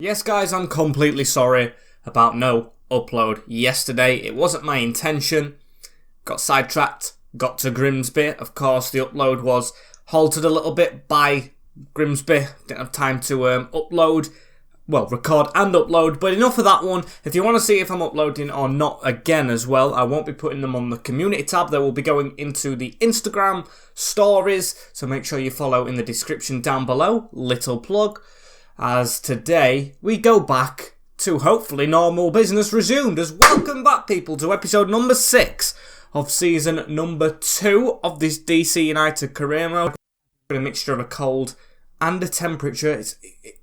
Yes guys, I'm completely sorry about no upload yesterday. It wasn't my intention. Got sidetracked, got to Grimsby. Of course, the upload was halted a little bit by Grimsby. Didn't have time to record and upload. But enough of that one. If you want to see if I'm uploading or not again as well, I won't be putting them on the community tab. They will be going into the Instagram stories. So make sure you follow in the description down below. Little plug. As today, we go back to hopefully normal business resumed. As welcome back, people, to episode number 6 of season number 2 of this DC United career mode. A mixture of a cold and a temperature.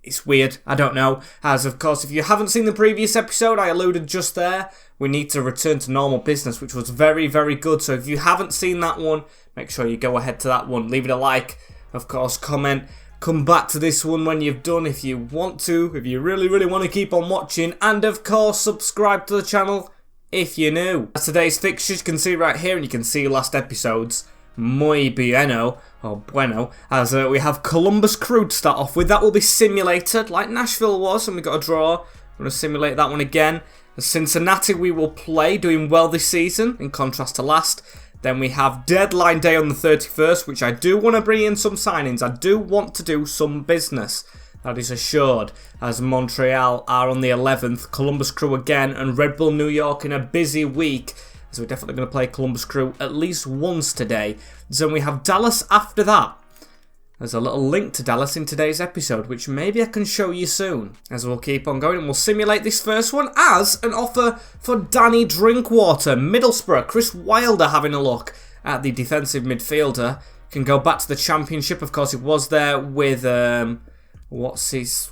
It's weird, I don't know. As of course, if you haven't seen the previous episode, I alluded just there, we need to return to normal business, which was very, very good. So if you haven't seen that one, make sure you go ahead to that one. Leave it a like, of course, comment. Come back to this one when you've done if you want to, if you really, really want to keep on watching. And of course, subscribe to the channel if you're new. As today's fixtures, you can see right here, and you can see last episode's muy bueno, or bueno, as we have Columbus Crew to start off with. That will be simulated, like Nashville was, and we got a draw. I'm going to simulate that one again. Cincinnati we will play, doing well this season, in contrast to last. Then we have deadline day on the 31st, which I do want to bring in some signings. I do want to do some business. That is assured, as Montreal are on the 11th, Columbus Crew again, and Red Bull New York in a busy week. So we're definitely going to play Columbus Crew at least once today. Then we have Dallas after that. There's a little link to Dallas in today's episode, which maybe I can show you soon. As we'll keep on going, and we'll simulate this first one as an offer for Danny Drinkwater. Middlesbrough, Chris Wilder having a look at the defensive midfielder. Can go back to the Championship, of course. It was there with, what's his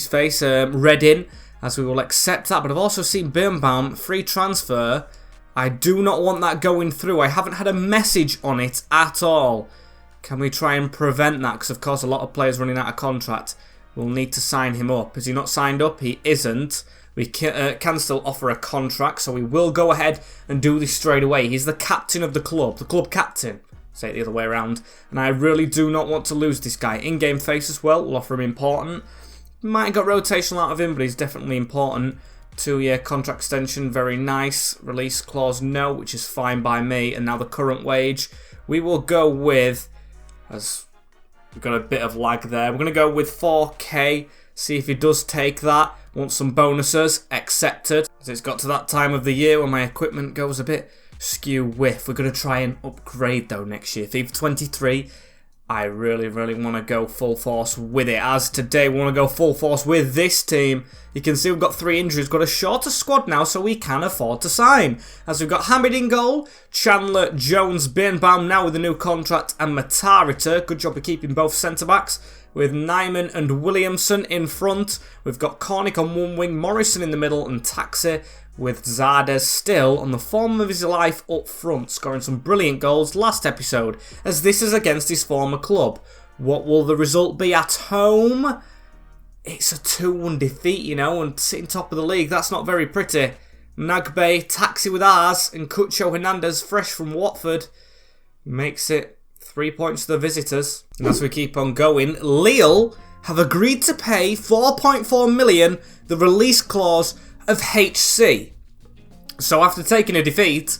face? Reading, as we will accept that. But I've also seen Birnbaum, free transfer. I do not want that going through. I haven't had a message on it at all. Can we try and prevent that? Because, of course, a lot of players running out of contract will need to sign him up. Is he not signed up? He isn't. We can still offer a contract, so we will go ahead and do this straight away. He's the captain of the club captain. Say it the other way around. And I really do not want to lose this guy. In-game face as well. We'll offer him important. Might have got rotational out of him, but he's definitely important. 2-year contract extension, very nice. Release clause, no, which is fine by me. And now the current wage, we will go with... As we've got a bit of lag there. We're going to go with 4K. See if he does take that. Want some bonuses. Accepted. As it's got to that time of the year when my equipment goes a bit skew whiff. We're going to try and upgrade though next year. FIFA 23. I really, really want to go full force with it. As today we want to go full force with this team. You can see we've got 3 injuries. We've got a shorter squad now, so we can afford to sign. As we've got Hamid in goal, Chandler, Jones, Birnbaum now with a new contract, and Matarita. Good job of keeping both centre-backs. With Nyman and Williamson in front. We've got Cornick on one wing, Morrison in the middle, and Taxi with Zardes still on the form of his life up front, scoring some brilliant goals last episode, as this is against his former club. What will the result be at home? It's a 2-1 defeat, you know, and sitting top of the league, that's not very pretty. Nagbe, Taxi with ours, and Cucho Hernandez, fresh from Watford, makes it 3 points to the visitors. And as we keep on going, Lille have agreed to pay 4.4 million, the release clause of HC. So after taking a defeat,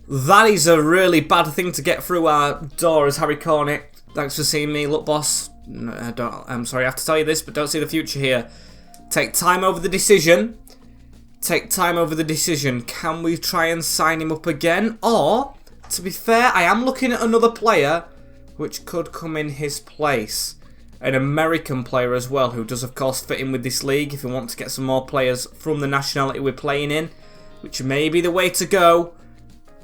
that is a really bad thing to get through our door. As Harry Cornick, thanks for seeing me. Look, boss, I'm sorry I have to tell you this, but don't see the future here. Take time over the decision. Take time over the decision. Can we try and sign him up again? Or, to be fair, I am looking at another player which could come in his place. An American player as well, who does of course fit in with this league if we want to get some more players from the nationality we're playing in, which may be the way to go.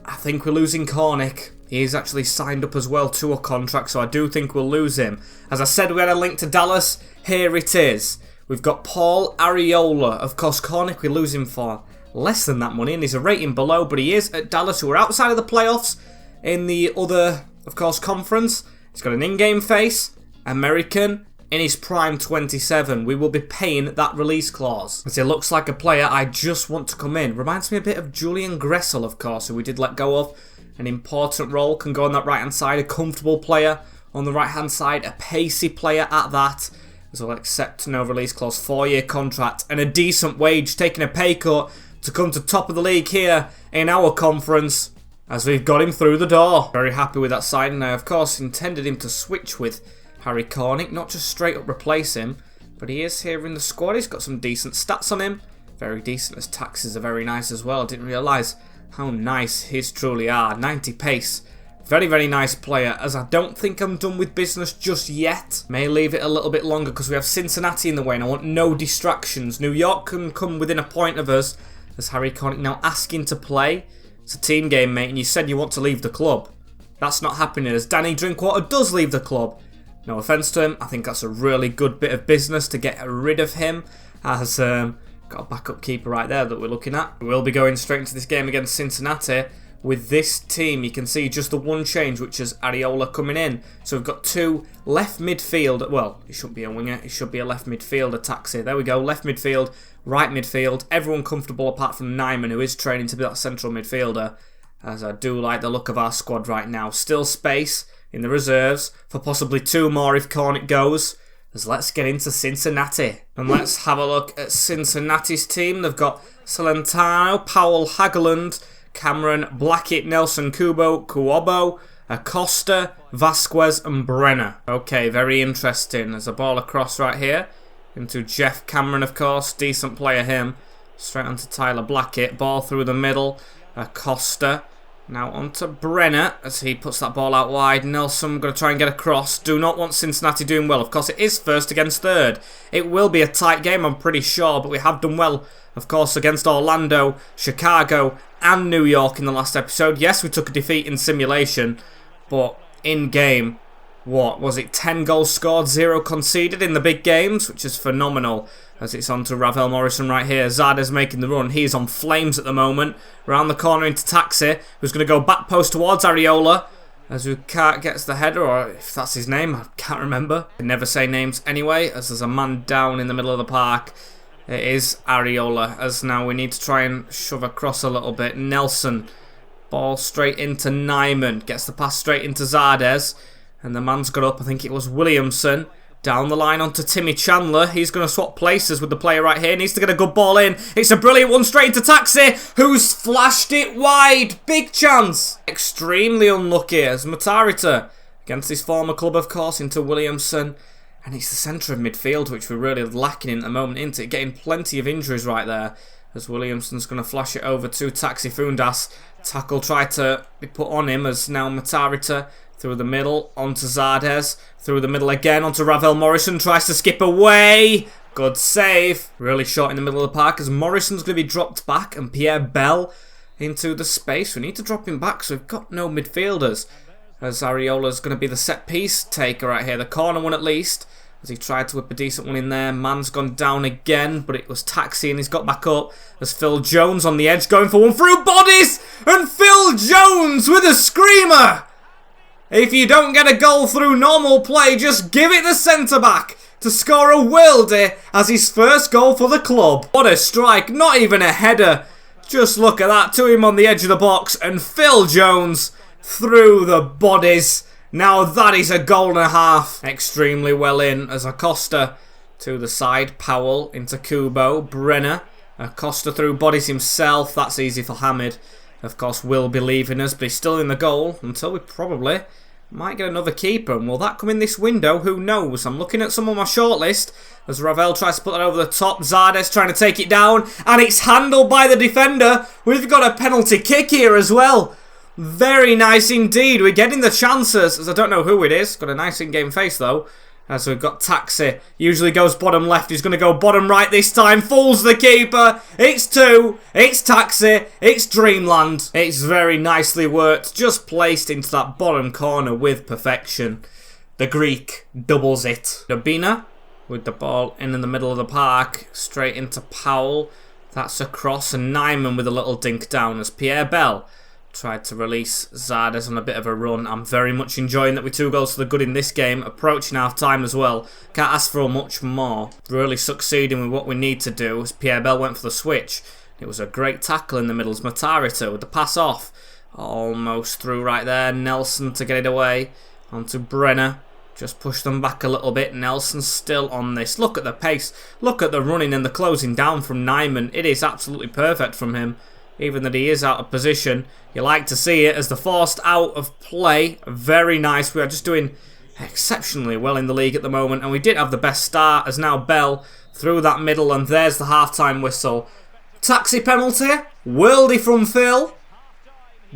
I think we're losing Cornick. He is actually signed up as well to a contract, so I do think we'll lose him. As I said, we had a link to Dallas. Here it is. We've got Paul Areola. Of course, Cornick we lose him for less than that money, and he's a rating below, but he is at Dallas, who are outside of the playoffs in the other, of course, conference. He's got an in-game face. American, in his prime 27. We will be paying that release clause. As he looks like a player I just want to come in. Reminds me a bit of Julian Gressel, of course, who we did let go of. An important role, can go on that right hand side. A comfortable player on the right hand side. A pacey player at that. as well accept no release clause, 4-year contract and a decent wage, taking a pay cut to come to top of the league here in our conference as we've got him through the door. Very happy with that signing. I, of course, intended him to switch with Harry Cornick, not just straight up replace him, but he is here in the squad. He's got some decent stats on him. Very decent, as taxes are very nice as well. I didn't realise how nice his truly are. 90 pace. Very, very nice player, as I don't think I'm done with business just yet. May leave it a little bit longer because we have Cincinnati in the way and I want no distractions. New York can come within a point of us, as Harry Connick now asking to play. It's a team game, mate, and you said you want to leave the club. That's not happening, as Danny Drinkwater does leave the club. No offence to him, I think that's a really good bit of business to get rid of him, as got a backup keeper right there that we're looking at. We'll be going straight into this game against Cincinnati. With this team, you can see just the one change, which is Areola coming in. So we've got two left midfield. Well, it shouldn't be a winger. It should be a left midfielder taxi. There we go. Left midfield, right midfield. Everyone comfortable apart from Nyman, who is training to be that central midfielder. As I do like the look of our squad right now. Still space in the reserves for possibly 2 more if Cornick goes. As let's get into Cincinnati. And let's have a look at Cincinnati's team. They've got Celentano, Powell, Hageland, Cameron, Blackett, Nelson, Kuobo, Acosta, Vasquez and Brenner. Okay, very interesting. There's a ball across right here into Jeff Cameron, of course. Decent player him. Straight onto Tyler Blackett. Ball through the middle. Acosta. Now onto Brenner as he puts that ball out wide. Nelson going to try and get across. Do not want Cincinnati doing well. Of course, it is first against third. It will be a tight game, I'm pretty sure, but we have done well, of course, against Orlando, Chicago and New York in the last episode. Yes, we took a defeat in simulation, but in game, what was it? 10 goals scored, 0 conceded in the big games, which is phenomenal. As it's on to Ravel Morrison right here. Zardes making the run. He's on flames at the moment. Round the corner into Taxi, who's going to go back post towards Areola. As Ukart gets the header, or if that's his name, I can't remember. I never say names anyway, as there's a man down in the middle of the park. It is Areola, as now we need to try and shove across a little bit. Nelson, ball straight into Nyman. Gets the pass straight into Zardes. And the man's got up, I think it was Williamson. Down the line onto Timmy Chandler. He's going to swap places with the player right here. Needs to get a good ball in. It's a brilliant one straight into Taxi, who's flashed it wide. Big chance. Extremely unlucky as Matarita against his former club, of course, into Williamson. And it's the centre of midfield, which we're really lacking in at the moment, isn't it? Getting plenty of injuries right there. As Williamson's going to flash it over to Taxi Fundas. Tackle tried to be put on him as now Matarita through the middle, onto Zardes. Through the middle again, onto Ravel Morrison. Tries to skip away. Good save. Really short in the middle of the park as Morrison's going to be dropped back. And Pierre Bell into the space. We need to drop him back, so we've got no midfielders. As Areola's going to be the set piece taker right here. The corner one at least. As he tried to whip a decent one in there. Man's gone down again, but it was Taxi and he's got back up. As Phil Jones on the edge going for one through bodies. And Phil Jones with a screamer. If you don't get a goal through normal play, just give it the centre-back to score a worldie as his first goal for the club. What a strike, not even a header. Just look at that, to him on the edge of the box, and Phil Jones through the bodies. Now that is a goal and a half. Extremely well in as Acosta to the side. Powell into Kubo. Brenner. Acosta through bodies himself. That's easy for Hamid. Of course, will be leaving us, but he's still in the goal until we probably might get another keeper. And will that come in this window? Who knows? I'm looking at some on my shortlist as Ravel tries to put that over the top. Zardes trying to take it down, and it's handled by the defender. We've got a penalty kick here as well. Very nice indeed. We're getting the chances, as I don't know who it is. Got a nice in-game face though. As we've got Taxi. Usually goes bottom left. He's going to go bottom right this time. Fools the keeper. It's 2. It's Taxi. It's Dreamland. It's very nicely worked. Just placed into that bottom corner with perfection. The Greek doubles it. Dobina with the ball in the middle of the park. Straight into Powell. That's a cross. And Nyman with a little dink down as Pierre Bell tried to release Zardes on a bit of a run. I'm very much enjoying that we're 2 goals to the good in this game. Approaching half time as well. Can't ask for much more. Really succeeding with what we need to do as Pierre Bell went for the switch. It was a great tackle in the middle as Matarita with the pass off. Almost through right there. Nelson to get it away. Onto Brenner. Just push them back a little bit. Nelson's still on this. Look at the pace. Look at the running and the closing down from Nyman. It is absolutely perfect from him. Even that he is out of position. You like to see it as the forced out of play. Very nice. We are just doing exceptionally well in the league at the moment. And we did have the best start as now Bell through that middle. And there's the half-time whistle. Taxi penalty. Worldy from Phil.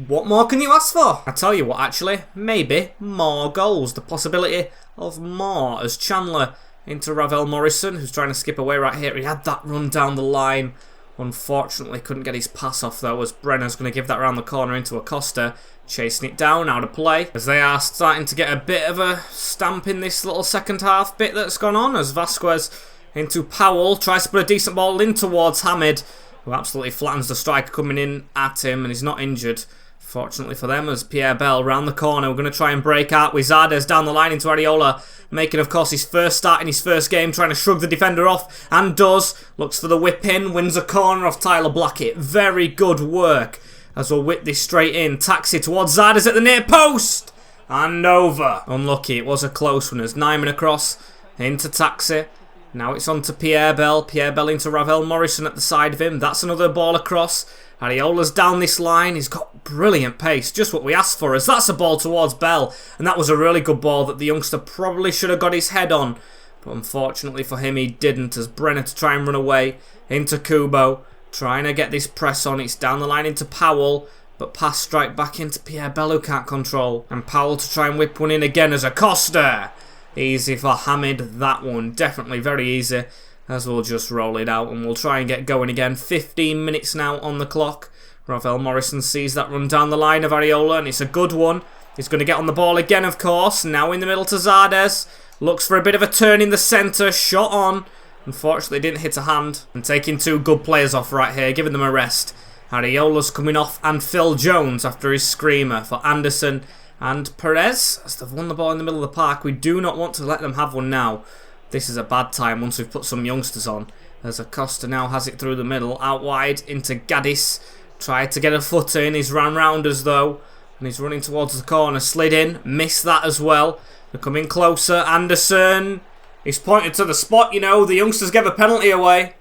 What more can you ask for? I tell you what, actually, maybe more goals. The possibility of more as Chandler into Ravel Morrison, who's trying to skip away right here. He had that run down the line. Unfortunately, couldn't get his pass off, though, as Brenner's going to give that around the corner into Acosta. Chasing it down, out of play. As they are starting to get a bit of a stamp in this little second half bit that's gone on. As Vasquez into Powell. Tries to put a decent ball in towards Hamid, who absolutely flattens the striker coming in at him, and he's not injured. Fortunately for them, as Pierre Bell round the corner, we're going to try and break out with Zardes down the line into Areola, making, of course, his first start in his first game, trying to shrug the defender off, and does. Looks for the whip in, wins a corner off Tyler Blackett. Very good work, as we'll whip this straight in. Taxi towards Zardes at the near post, and over. Unlucky, it was a close one, as Nyman across, into Taxi. Now it's on to Pierre Bell. Pierre Bell into Ravel Morrison at the side of him. That's another ball across. Areola's down this line. He's got brilliant pace. Just what we asked for. As that's a ball towards Bell. And that was a really good ball that the youngster probably should have got his head on. But unfortunately for him, he didn't. As Brenner to try and run away into Kubo. Trying to get this press on. It's down the line into Powell. But pass strike back into Pierre Bell, who can't control. And Powell to try and whip one in again as Acosta. Easy for Hamid, that one. Definitely very easy. As we'll just roll it out and we'll try and get going again. 15 minutes now on the clock. Ravel Morrison sees that run down the line of Areola, and it's a good one. He's going to get on the ball again, of course. Now in the middle to Zardes. Looks for a bit of a turn in the centre. Shot on. Unfortunately, didn't hit a hand. And taking two good players off right here, giving them a rest. Areola's coming off, and Phil Jones after his screamer for Anderson and Perez, as they've won the ball in the middle of the park. We do not want to let them have one now. This is a bad time once we've put some youngsters on. As Acosta now has it through the middle, out wide into Gaddis. Tried to get a foot in, he's ran round us though. And he's running towards the corner, slid in, missed that as well. They're coming closer, Anderson. He's pointed to the spot, you know, the youngsters gave a penalty away.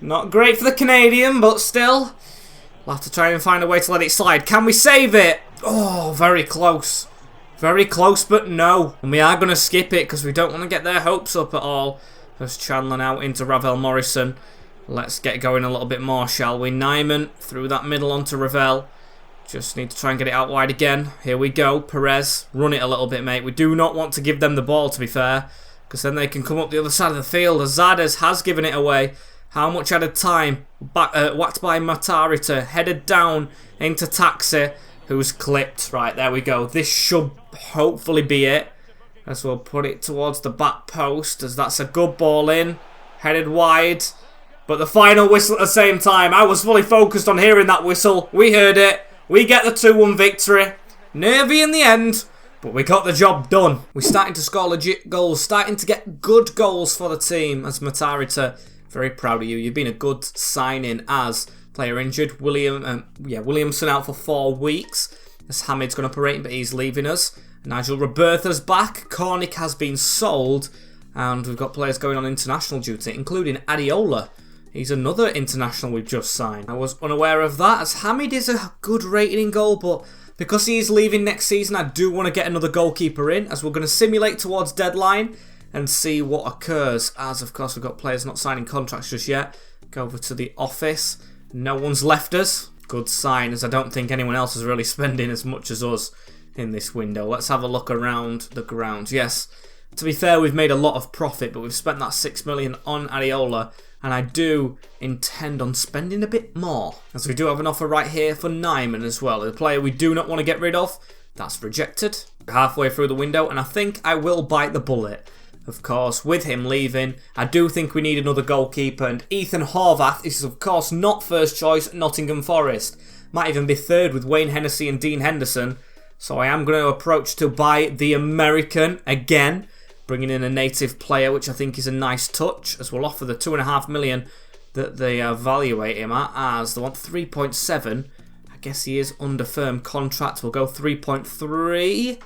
Not great for the Canadian, but still. We'll have to try and find a way to let it slide. Can we save it? Oh, very close. Very close, but no. And we are going to skip it because we don't want to get their hopes up at all. There's Chandler now into Ravel Morrison. Let's get going a little bit more, shall we? Nyman through that middle onto Ravel. Just need to try and get it out wide again. Here we go. Perez, run it a little bit, mate. We do not want to give them the ball, to be fair, because then they can come up the other side of the field. As Zardes has given it away. How much added time? Whacked by Matarita. Headed down into Taxi, who's clipped. Right, there we go. This should hopefully be it. As we'll put it towards the back post, as that's a good ball in. Headed wide. But the final whistle at the same time. I was fully focused on hearing that whistle. We heard it. We get the 2-1 victory. Nervy in the end, but we got the job done. We're starting to score legit goals. Starting to get good goals for the team. As Matarita, very proud of you. You've been a good signing as player injured. Williamson out for 4 weeks. As Hamid's going to operate, but he's leaving us. Nigel Robertha's back. Cornick has been sold. And we've got players going on international duty, including Areola. He's another international we've just signed. I was unaware of that, as Hamid is a good rating in goal, but because he's leaving next season, I do want to get another goalkeeper in, as we're going to simulate towards deadline and see what occurs. As, of course, we've got players not signing contracts just yet. Go over to the office. No one's left us. Good sign, as I don't think anyone else is really spending as much as us in this window. Let's have a look around the grounds. Yes, to be fair, we've made a lot of profit, but we've spent that 6 million on Areola, and I do intend on spending a bit more, as we do have an offer right here for Nyman as well. The player we do not want to get rid of, that's rejected. Halfway through the window, and I think I will bite the bullet. Of course, with him leaving, I do think we need another goalkeeper, and Ethan Horvath is, of course, not first choice at Nottingham Forest. Might even be third with Wayne Hennessy and Dean Henderson. So I am going to approach to buy the American again, bringing in a native player, which I think is a nice touch, as we'll offer the 2.5 million that they evaluate him at, as they want 3.7. I guess he is under firm contract. We'll go 3.3,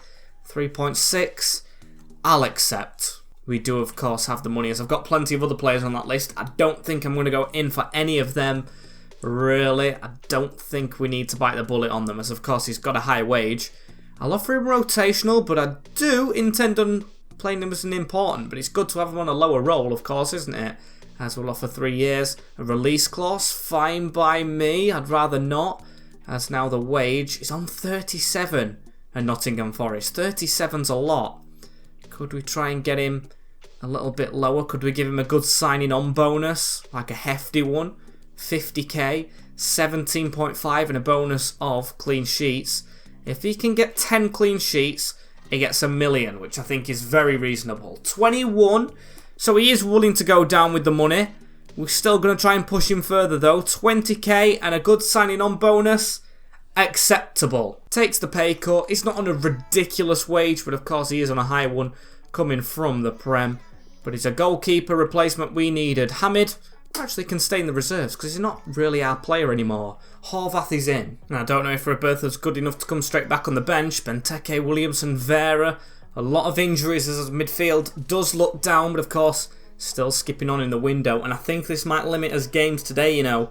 3.6. I'll accept. We do, of course, have the money, as I've got plenty of other players on that list. I don't think I'm going to go in for any of them. Really, I don't think we need to bite the bullet on them, as of course he's got a high wage. I'll offer him rotational, but I do intend on playing him as an important. But it's good to have him on a lower roll, of course, isn't it? As we'll offer 3 years. A release clause, fine by me. I'd rather not, as now the wage is on 37 at Nottingham Forest. 37's a lot. Could we try and get him a little bit lower? Could we give him a good signing on bonus, like a hefty one? 50k, 17.5 and a bonus of clean sheets. If he can get 10 clean sheets, he gets $1 million, which I think is very reasonable. 21, so he is willing to go down with the money. We're still going to try and push him further though. 20k and a good signing on bonus. Acceptable. Takes the pay cut. He's not on a ridiculous wage, but of course he is on a high one coming from the Prem. But he's a goalkeeper replacement we needed. Hamid actually can stay in the reserves because he's not really our player anymore. Horvath is in. Now, I don't know if Roberto's good enough to come straight back on the bench. Benteke, Williamson, Vera. A lot of injuries as midfield does look down, but of course still skipping on in the window. And I think this might limit us games today, you know.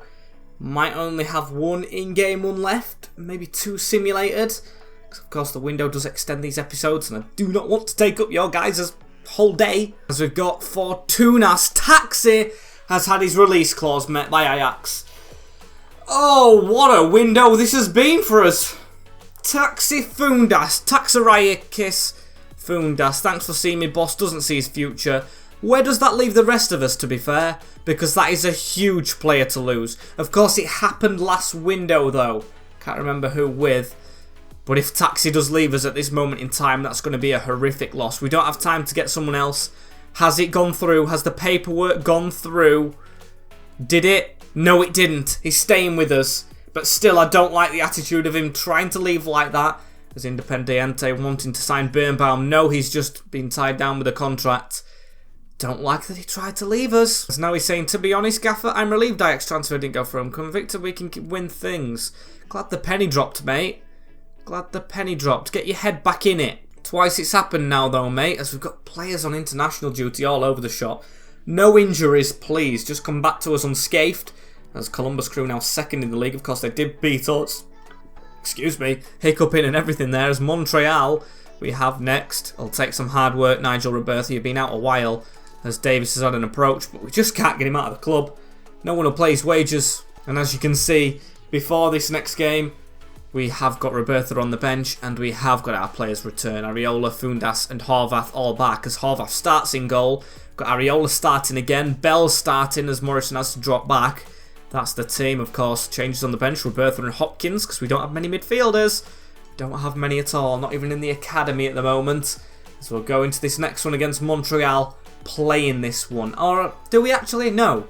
Might only have 1 in-game one left, maybe 2 simulated. Because of course the window does extend these episodes and I do not want to take up your guys' whole day. As we've got Fortunas, Taxi has had his release clause met by Ajax. Oh, what a window this has been for us. Taxi Fundas, Taxarayakis Fundas. Thanks for seeing me, boss. Doesn't see his future. Where does that leave the rest of us, to be fair? Because that is a huge player to lose. Of course, it happened last window, though. Can't remember who with. But if Taxi does leave us at this moment in time, that's going to be a horrific loss. We don't have time to get someone else. Has it gone through? Has the paperwork gone through? Did it? No, it didn't. He's staying with us. But still, I don't like the attitude of him trying to leave like that. As Independiente wanting to sign Birnbaum. No, he's just been tied down with a contract. Don't like that he tried to leave us. As now he's saying, to be honest, Gaffer, I'm relieved Ajax transfer didn't go for him. Convicted we can win things. Glad the penny dropped, mate. Glad the penny dropped. Get your head back in it. Twice it's happened now, though, mate, as we've got players on international duty all over the shop. No injuries, please. Just come back to us unscathed. As Columbus Crew now second in the league. Of course, they did beat us. Excuse me. Hiccuping and everything there. As Montreal we have next. It'll take some hard work. Nigel Roberto, you've been out a while. As Davis has had an approach, but we just can't get him out of the club. No one will play his wages. And as you can see, before this next game, we have got Roberto on the bench, and we have got our players return. Areola, Fundas and Horvath all back, as Horvath starts in goal. Got Areola starting again, Bell starting as Morrison has to drop back. That's the team, of course. Changes on the bench, Roberto and Hopkins, because we don't have many midfielders. Don't have many at all, not even in the academy at the moment. So we'll go into this next one against Montreal, playing this one. Or do we actually? No.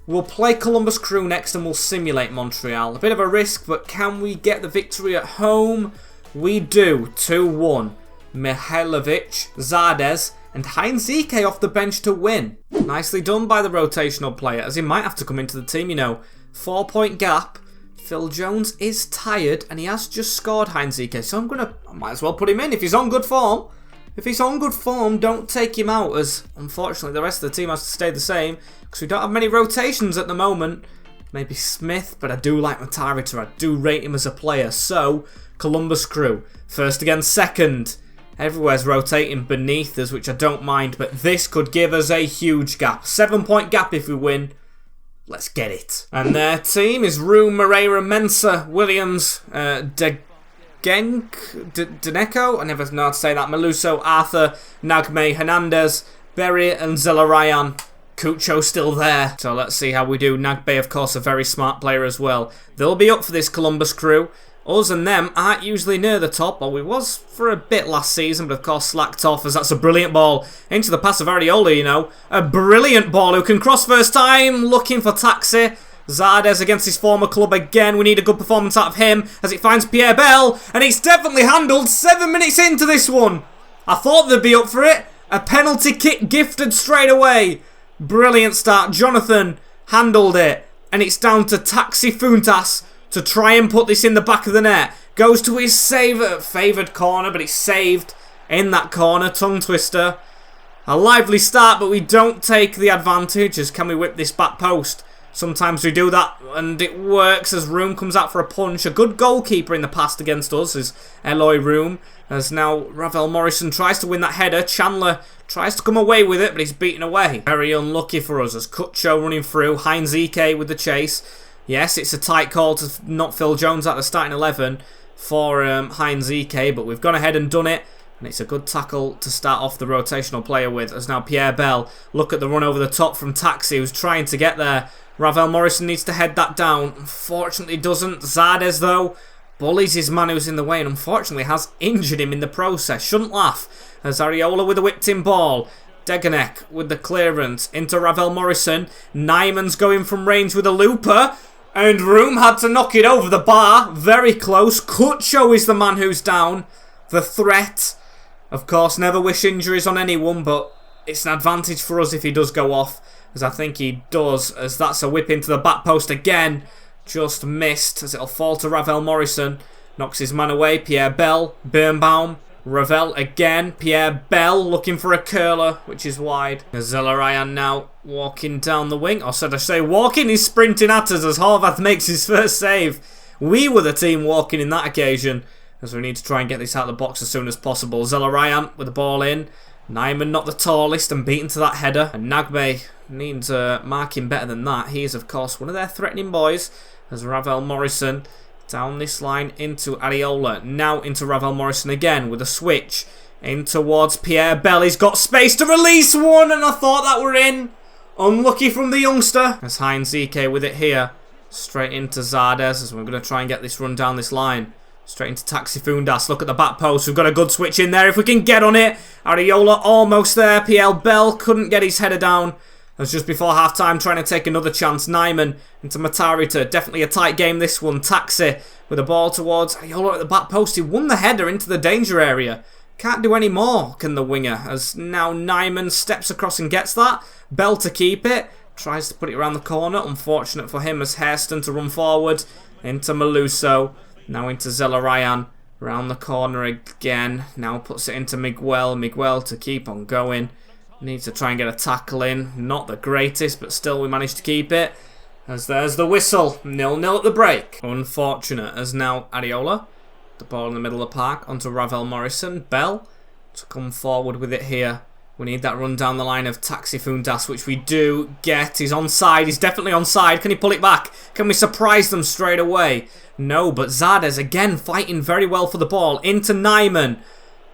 We'll play Columbus Crew next and we'll simulate Montreal. A bit of a risk, but can we get the victory at home? We do. 2-1. Mihailovic, Zardes and Heinz Ike off the bench to win. Nicely done by the rotational player, as he might have to come into the team, you know. 4-point gap. Phil Jones is tired and he has just scored Heinz Ike, so I might as well put him in if he's on good form. If he's on good form, don't take him out, as unfortunately the rest of the team has to stay the same because we don't have many rotations at the moment. Maybe Smith, but I do like Matarita. I do rate him as a player. So, Columbus Crew, first against second. Everywhere's rotating beneath us, which I don't mind, but this could give us a huge gap. 7-point gap if we win. Let's get it. And their team is Rue, Moreira, Mensah, Williams, Deneco, I never know how to say that, Meluso, Arthur, Nagme, Hernandez, Berry and Zelarayan. Cucho still there. So let's see how we do. Nagbe, of course, a very smart player as well. They'll be up for this Columbus Crew. Us and them aren't usually near the top. Well, we was for a bit last season, but of course slacked off, as that's a brilliant ball into the pass of Areola, you know. A brilliant ball who can cross first time. Looking for Taxi. Zardes against his former club again. We need a good performance out of him as it finds Pierre Bell. And it's definitely handled 7 minutes into this one. I thought they'd be up for it. A penalty kick gifted straight away. Brilliant start. Jonathan handled it. And it's down to Taxi Funtas to try and put this in the back of the net. Goes to his favoured corner, but it's saved. in that corner. Tongue twister. A lively start, but we don't take the advantage as can we whip this back post. Sometimes we do that and it works as Room comes out for a punch. A good goalkeeper in the past against us is Eloy Room. As now Ravel Morrison tries to win that header. Chandler tries to come away with it, but he's beaten away. Very unlucky for us as Kutcho running through. Heinz Ike with the chase. Yes, it's a tight call to not Phil Jones at the starting 11 for Heinz Ike, but we've gone ahead and done it. And it's a good tackle to start off the rotational player with. As now Pierre Bell, look at the run over the top from Taxi, who's trying to get there. Ravel Morrison needs to head that down. Unfortunately doesn't. Zardes, though, bullies his man who's in the way and unfortunately has injured him in the process. Shouldn't laugh. As Ariola with the whipped-in ball. Deganek with the clearance into Ravel Morrison. Nyman's going from range with a looper. And Room had to knock it over the bar. Very close. Kutcho is the man who's down. The threat. Of course, never wish injuries on anyone, but it's an advantage for us if he does go off, as I think he does, as that's a whip into the back post again. Just missed, as it'll fall to Ravel Morrison. Knocks his man away. Pierre Bell, Birnbaum, Ravel again. Pierre Bell looking for a curler, which is wide. Zelarayan now walking down the wing. Or should I say walking? He's sprinting at us as Horvath makes his first save. We were the team walking in that occasion, as we need to try and get this out of the box as soon as possible. Zelarayan with the ball in. Nyman not the tallest and beaten to that header. And Nagbe needs marking better than that. He is, of course, one of their threatening boys. As Ravel Morrison down this line into Ariola. Now into Ravel Morrison again with a switch in towards Pierre Bell. He's got space to release one, and I thought that were in. Unlucky from the youngster. As Heinz Ike with it here. Straight into Zardes as we're going to try and get this run down this line. Straight into Taxi Fundas. Look at the back post. We've got a good switch in there if we can get on it. Ariola almost there. PL Bell couldn't get his header down. As just before half time trying to take another chance. Nyman into Matarita. Definitely a tight game this one. Taxi with the ball towards Ariola at the back post. He won the header into the danger area. Can't do any more, can the winger. As now Nyman steps across and gets that. Bell to keep it. Tries to put it around the corner. Unfortunate for him as Hairston to run forward. Into Maluso. Now into Zelarayan, round the corner again. Now puts it into Miguel. Miguel to keep on going. Needs to try and get a tackle in. Not the greatest, but still we managed to keep it. As there's the whistle. 0-0 at the break. Unfortunate as now Ariola. The ball in the middle of the park onto Ravel Morrison. Bell to come forward with it here. We need that run down the line of Taxi Fundas, which we do get. He's onside. He's definitely onside. Can he pull it back? Can we surprise them straight away? No, but Zardes again fighting very well for the ball. Into Nyman,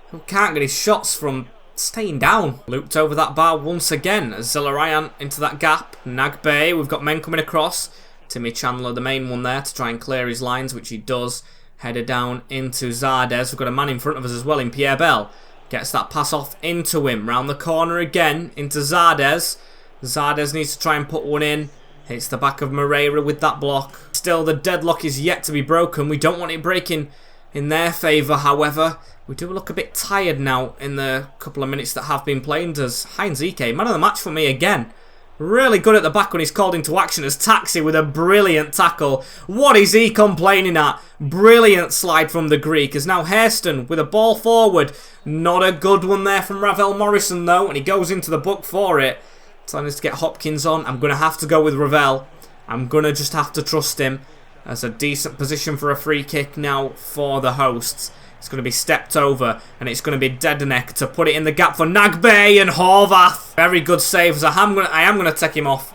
who can't get his shots from staying down. Looped over that bar once again. As Zelarayan into that gap. Nagbe, we've got men coming across. Timmy Chandler, the main one there, to try and clear his lines, which he does. Header down into Zardes. We've got a man in front of us as well in Pierre Bell. Gets that pass off into him. Round the corner again into Zardes. Zardes needs to try and put one in. Hits the back of Moreira with that block. Still, the deadlock is yet to be broken. We don't want it breaking in their favour, however. We do look a bit tired now in the couple of minutes that have been played as Heinz Ike. Man of the match for me again. Really good at the back when he's called into action as Taxi with a brilliant tackle. What is he complaining at? Brilliant slide from the Greek. As now Hairston with a ball forward. Not a good one there from Ravel Morrison though. And he goes into the book for it. Trying to get Hopkins on. I'm going to have to go with Ravel. I'm going to just have to trust him. As a decent position for a free kick now for the hosts. It's going to be stepped over, and it's going to be Dedenek to put it in the gap for Nagbe and Horvath. Very good save. I am going to take him off.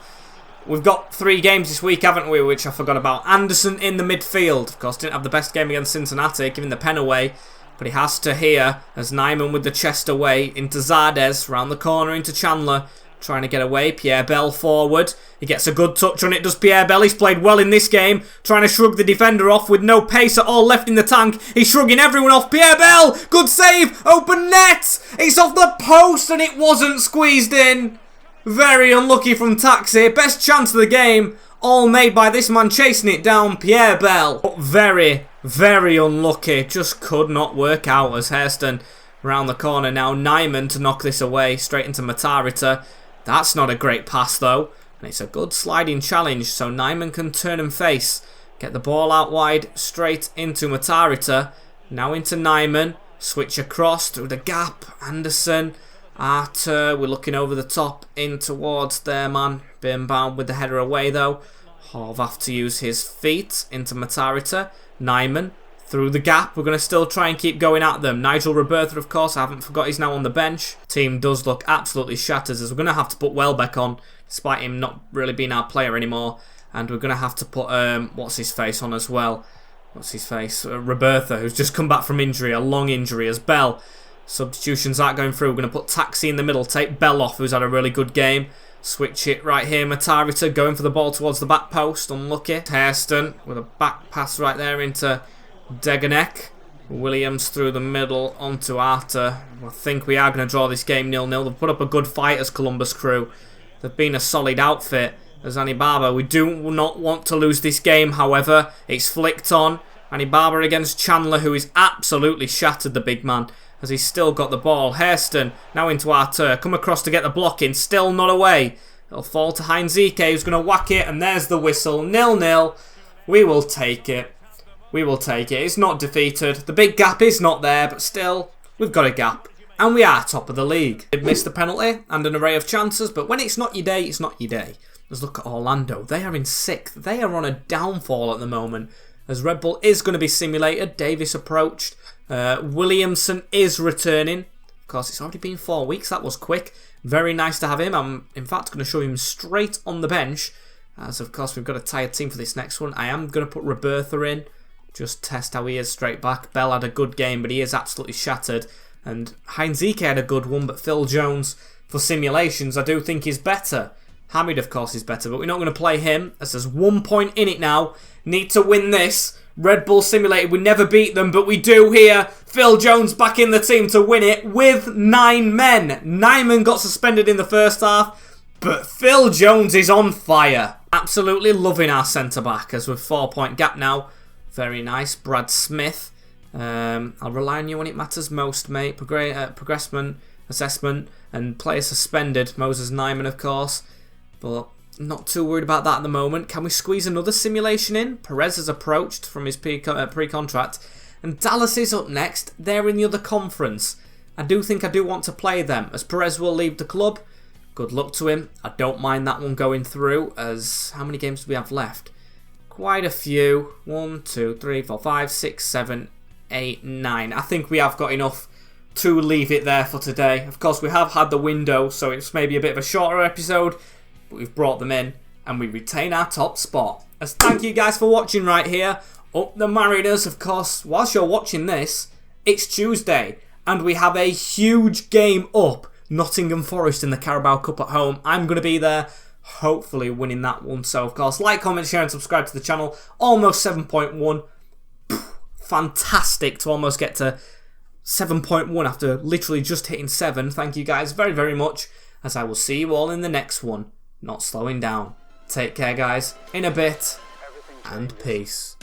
We've got 3 games this week, haven't we, which I forgot about. Anderson in the midfield. Of course, didn't have the best game against Cincinnati, giving the pen away. But he has to here, as Nyman with the chest away, into Zardes, round the corner into Chandler. Trying to get away. Pierre Bell forward. He gets a good touch on it, does Pierre Bell. He's played well in this game. Trying to shrug the defender off with no pace at all left in the tank. He's shrugging everyone off. Pierre Bell! Good save! Open net! It's off the post and it wasn't squeezed in. Very unlucky from Taxi. Best chance of the game. All made by this man chasing it down, Pierre Bell. But very, very unlucky. Just could not work out as Hairston round the corner now. Nyman to knock this away. Straight into Matarita. That's not a great pass though. And it's a good sliding challenge so Nyman can turn and face. Get the ball out wide straight into Matarita. Now into Nyman. Switch across through the gap. Anderson. Arthur. We're looking over the top in towards their man. Birnbaum with the header away though. Horvath to use his feet into Matarita. Nyman through the gap. We're going to still try and keep going at them. Nigel Roberta, of course, I haven't forgot he's now on the bench. Team does look absolutely shattered as we're going to have to put Welbeck on, despite him not really being our player anymore. And we're going to have to put, what's his face on as well. What's his face? Roberta, who's just come back from injury, a long injury, as Bell. Substitutions aren't going through. We're going to put Taxi in the middle, take Bell off, who's had a really good game. Switch it right here, Matarita going for the ball towards the back post, unlucky. Hairston with a back pass right there into Deganek. Williams through the middle onto Arthur. I think we are going to draw this game 0-0. They've put up a good fight as Columbus Crew. They've been a solid outfit as Anibaba. We do not want to lose this game, however. It's flicked on. Anibaba against Chandler, who is absolutely shattered, the big man, as he's still got the ball. Hairston now into Arthur. Come across to get the block in. Still not away. It'll fall to Heinzike, who's going to whack it, and there's the whistle. 0-0. We will take it. We will take it. It's not defeated. The big gap is not there, but still, we've got a gap. And we are top of the league. They've missed the penalty and an array of chances, but when it's not your day, it's not your day. Let's look at Orlando. They are in 6th. They are on a downfall at the moment, as Red Bull is going to be simulated. Davis approached. Williamson is returning. Of course, it's already been 4 weeks. That was quick. Very nice to have him. I'm, in fact, going to show him straight on the bench, as, of course, we've got a tired team for this next one. I am going to put Roberta in. Just test how he is straight back. Bell had a good game, but he is absolutely shattered. And Heinzike had a good one, but Phil Jones, for simulations, I do think is better. Hamid, of course, is better, but we're not going to play him, as there's 1 point in it now. Need to win this. Red Bull Simulated, we never beat them, but we do here. Phil Jones back in the team to win it with 9 men. Nyman got suspended in the first half, but Phil Jones is on fire. Absolutely loving our centre-back, as with 4 point gap now. Very nice. Brad Smith. I'll rely on you when it matters most, mate. Progressment, assessment, and player suspended. Moses Nyman, of course. But not too worried about that at the moment. Can we squeeze another simulation in? Perez has approached from his pre-contract. And Dallas is up next. They're in the other conference. I do think I do want to play them, as Perez will leave the club. Good luck to him. I don't mind that one going through, as how many games do we have left? Quite a few. 1, 2, 3, 4, 5, 6, 7, 8, 9. I think we have got enough to leave it there for today. Of course, we have had the window, so it's maybe a bit of a shorter episode, but we've brought them in, and we retain our top spot. As thank you guys for watching right here. Up the Mariners, of course. Whilst you're watching this, it's Tuesday, and we have a huge game up. Nottingham Forest in the Carabao Cup at home. I'm going to be there, hopefully winning that one. So, of course, like, comment, share, and subscribe to the channel. Almost 7.1. Fantastic to almost get to 7.1 after literally just hitting 7. Thank you guys very, very much, as I will see you all in the next one. Not slowing down. Take care, guys. In a bit, and peace.